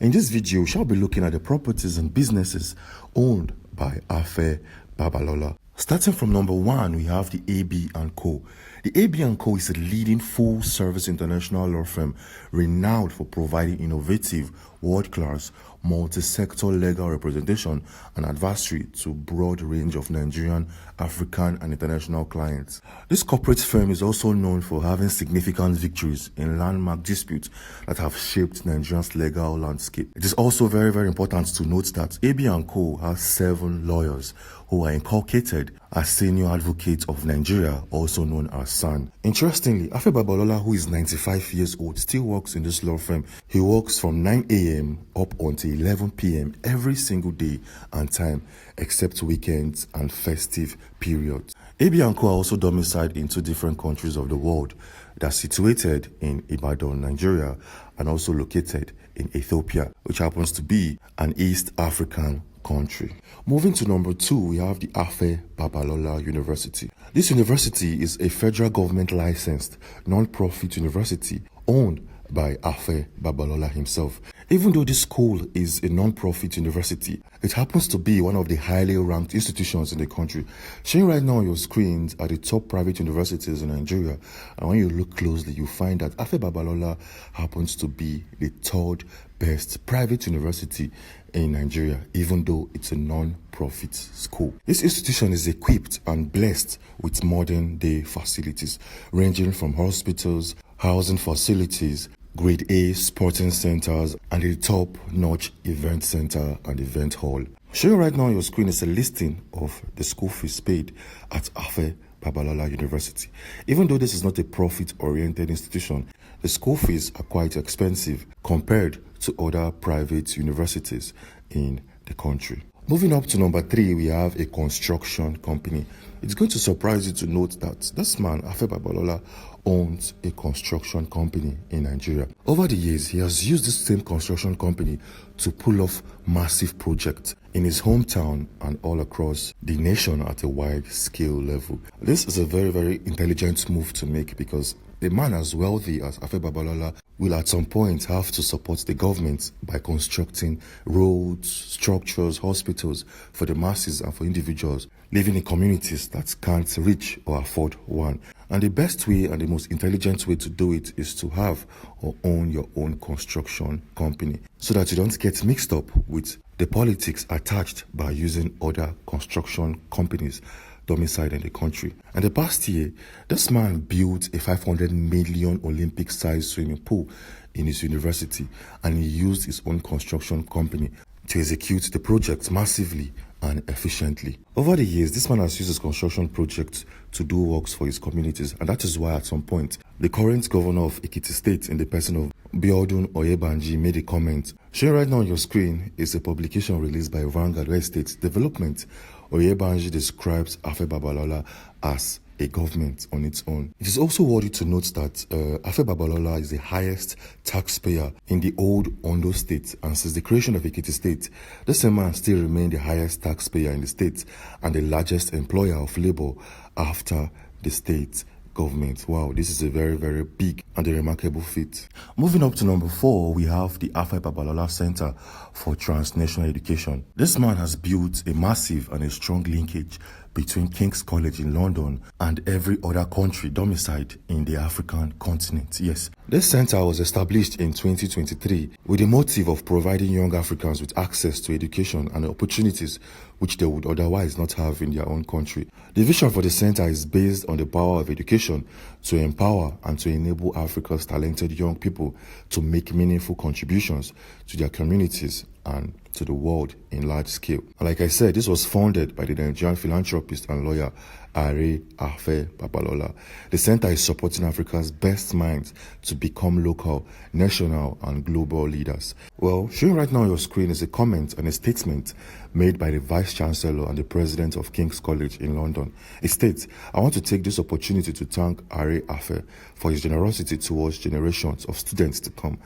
In this video, we shall be looking at the properties and businesses owned by Afe Babalola. Starting from number 1, we have the AB & Co. The AB & Co. is a leading full-service international law firm renowned for providing innovative, world-class, multi-sector legal representation and advisory to a broad range of Nigerian, African, and international clients. This corporate firm is also known for having significant victories in landmark disputes that have shaped Nigeria's legal landscape. It is also very, very important to note that AB & Co. has 7 lawyers who are inculcated as senior advocates of Nigeria, also known as SAN. Interestingly, Afe Babalola, who is 95 years old, still works in this law firm. He works from 9 a.m. up until 11 p.m. every single day and time, except weekends and festive periods. AB & Co. are also domiciled in 2 different countries of the world. They are situated in Ibadan, Nigeria, and also located in Ethiopia, which happens to be an East African country. Moving to number 2, we have the Afe Babalola University. This university is a federal government licensed non-profit university owned by Afe Babalola himself. Even though this school is a non-profit university, it happens to be one of the highly ranked institutions in the country. Showing right now on your screens are the top private universities in Nigeria, and when you look closely, you find that Afe Babalola happens to be the 3rd best private university in Nigeria, even though it's a non-profit school. This institution is equipped and blessed with modern day facilities ranging from hospitals, housing facilities, grade A sporting centers, and a top-notch event center and event hall. Showing right now on your screen is a listing of the school fees paid at Afe Babalola University. Even though this is not a profit-oriented institution, the school fees are quite expensive compared to other private universities in the country. Moving up to number 3, we have a construction company. It's going to surprise you to note that this man, Afe Babalola, owns a construction company in Nigeria. Over the years, he has used this same construction company to pull off massive projects in his hometown and all across the nation at a wide scale level. This is a very, very intelligent move to make, because a man as wealthy as Afe Babalola will at some point have to support the government by constructing roads, structures, hospitals for the masses and for individuals living in communities that can't reach or afford one. And the best way and the most intelligent way to do it is to have or own your own construction company, so that you don't get mixed up with the politics attached by using other construction companies domiciled in the country. And the past year, this man built a 500 million Olympic-sized swimming pool in his university, and he used his own construction company to execute the project massively and efficiently. Over the years, this man has used his construction project to do works for his communities, and that is why at some point, the current governor of Ekiti State, in the person of Biodun Oyebanji, made a comment. Showing right now on your screen is a publication released by Vanguard West State Development. Oyebanji describes Afe Babalola as a government on its own. It is also worthy to note that Afe Babalola is the highest taxpayer in the old Ondo state, and since the creation of Ekiti State, this man still remains the highest taxpayer in the state and the largest employer of labor after the state government. Wow, this is a very, very big and a remarkable feat. Moving up to number 4, we have the Afe Babalola Center for Transnational Education. This man has built a massive and a strong linkage between King's College in London and every other country domiciled in the African continent. Yes, this center was established in 2023 with the motive of providing young Africans with access to education and opportunities which they would otherwise not have in their own country. The vision for the center is based on the power of education to empower and to enable Africa's talented young people to make meaningful contributions to their communities and to the world in large scale. And like I said, this was founded by the Nigerian philanthropist and lawyer Afe Babalola. The center is supporting Africa's best minds to become local, national, and global leaders. Well, showing right now on your screen is a comment and a statement made by the Vice Chancellor and the President of King's College in London. It states, "I want to take this opportunity to thank Afe for his generosity towards generations of students to come,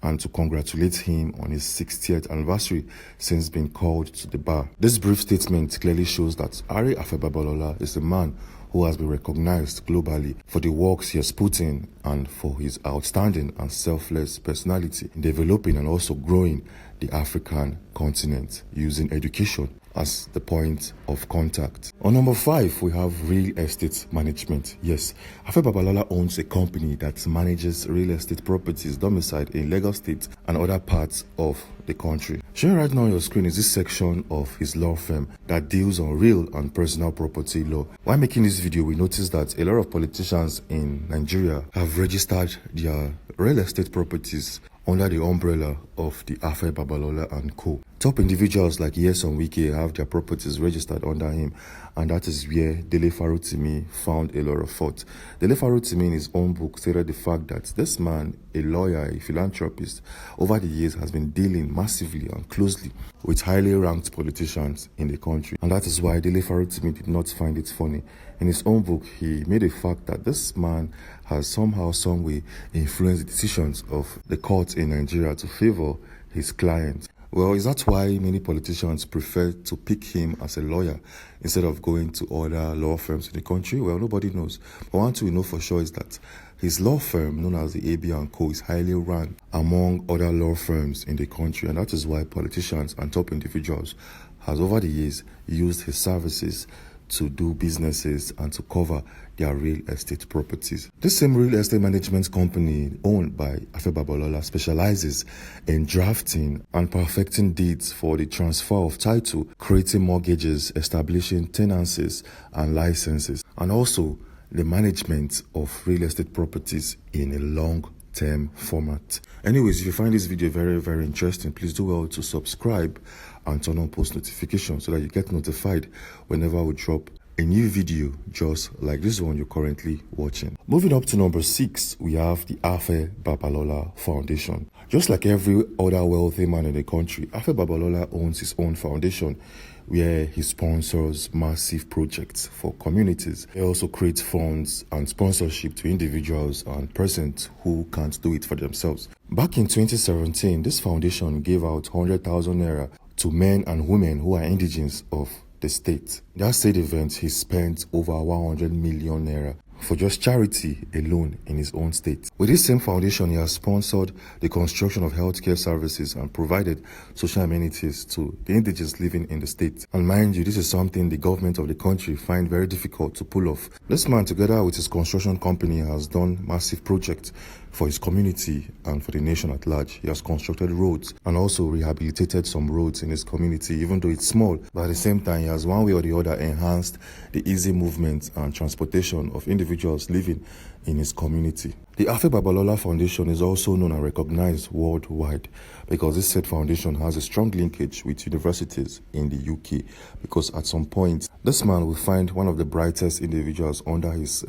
and to congratulate him on his 60th anniversary since being called to the bar." This brief statement clearly shows that Afe Babalola is a man who has been recognized globally for the works he has put in and for his outstanding and selfless personality in developing and also growing the African continent using education as the point of contact. On number 5, we have real estate management. Yes, Afe Babalola owns a company that manages real estate properties domiciled in Lagos State and other parts of the country. Showing right now on your screen is this section of his law firm that deals on real and personal property law. While making this video, we noticed that a lot of politicians in Nigeria have registered their real estate properties under the umbrella of the Afe Babalola and Co. Top individuals like Nyesom Wike have their properties registered under him, and that is where Dele Farotimi found a lot of fault. Dele Farotimi in his own book stated the fact that this man, a lawyer, a philanthropist, over the years has been dealing massively and closely with highly ranked politicians in the country, and that is why Dele Farotimi did not find it funny. In his own book, he made a fact that this man has somehow, some way influenced the decisions of the courts in Nigeria to favor his clients. Well, is that why many politicians prefer to pick him as a lawyer instead of going to other law firms in the country? Well, nobody knows. But one thing we know for sure is that his law firm, known as the AB & Co., is highly ranked among other law firms in the country, and that is why politicians and top individuals has over the years used his services to do businesses and to cover their real estate properties. This same real estate management company owned by Afe Babalola specializes in drafting and perfecting deeds for the transfer of title, creating mortgages, establishing tenancies and licenses, and also the management of real estate properties in a long-term format. Anyways, if you find this video very, very interesting, please do well to subscribe and turn on post notifications so that you get notified whenever we drop a new video just like this one you're currently watching. Moving up to number 6, we have the Afe Babalola Foundation. Just like every other wealthy man in the country, Afe Babalola owns his own foundation where he sponsors massive projects for communities. He also creates funds and sponsorship to individuals and persons who can't do it for themselves. Back in 2017, this foundation gave out 100,000 naira to men and women who are indigenes of the state. That said event, he spent over 100 million naira for just charity alone in his own state. With this same foundation, he has sponsored the construction of healthcare services and provided social amenities to the indigenous living in the state. And mind you, this is something the government of the country find very difficult to pull off. This man, together with his construction company, has done massive projects for his community and for the nation at large. He has constructed roads and also rehabilitated some roads in his community, even though it's small. But at the same time, he has one way or the other enhanced the easy movement and transportation of individuals living in his community. The Afe Babalola Foundation is also known and recognized worldwide because this said foundation has a strong linkage with universities in the UK, because at some point this man will find one of the brightest individuals under his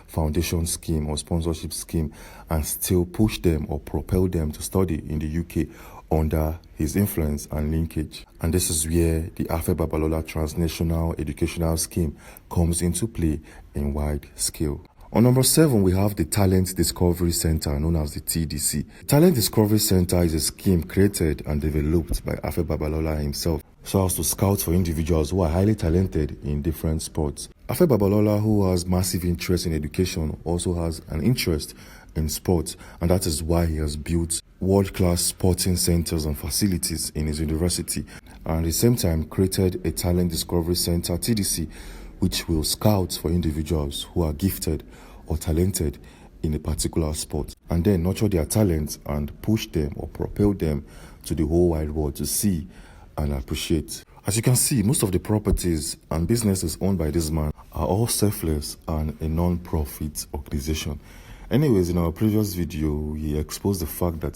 foundation scheme or sponsorship scheme and still push them or propel them to study in the UK under his influence and linkage. And this is where the Afe Babalola Transnational educational scheme comes into play in wide scale. On number 7, we have the Talent Discovery Center, known as the TDC. Talent Discovery Center is a scheme created and developed by Afe Babalola himself so as to scout for individuals who are highly talented in different sports. Afe Babalola, who has massive interest in education, also has an interest in sports, and that is why he has built world-class sporting centers and facilities in his university, and at the same time created a Talent Discovery Center, TDC, which will scout for individuals who are gifted or talented in a particular sport, and then nurture their talents and push them or propel them to the whole wide world to see and appreciate. As you can see, most of the properties and businesses owned by this man are all selfless and a non-profit organization. Anyways, in our previous video, we exposed the fact that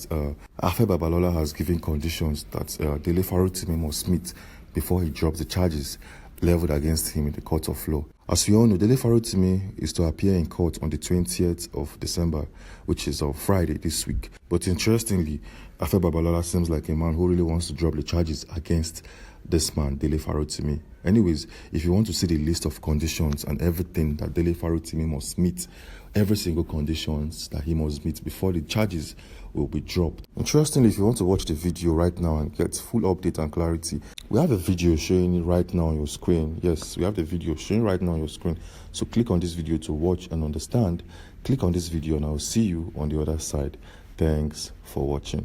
Afe Babalola has given conditions that Dele Farotimi must meet before he drops the charges leveled against him in the court of law. As we all know, Dele Farotimi is to appear in court on the 20th of December, which is on Friday this week. But interestingly, Afe Babalola seems like a man who really wants to drop the charges against this man, Dele Farotimi. Anyways, if you want to see the list of conditions and everything that Dele Farotimi must meet, every single conditions that he must meet before the charges will be dropped. Interestingly, if you want to watch the video right now and get full update and clarity, we have a video showing it right now on your screen. Yes, we have the video showing right now on on your screen. So click on this video to watch and understand. Click on this video and I'll see you on the other side. Thanks for watching.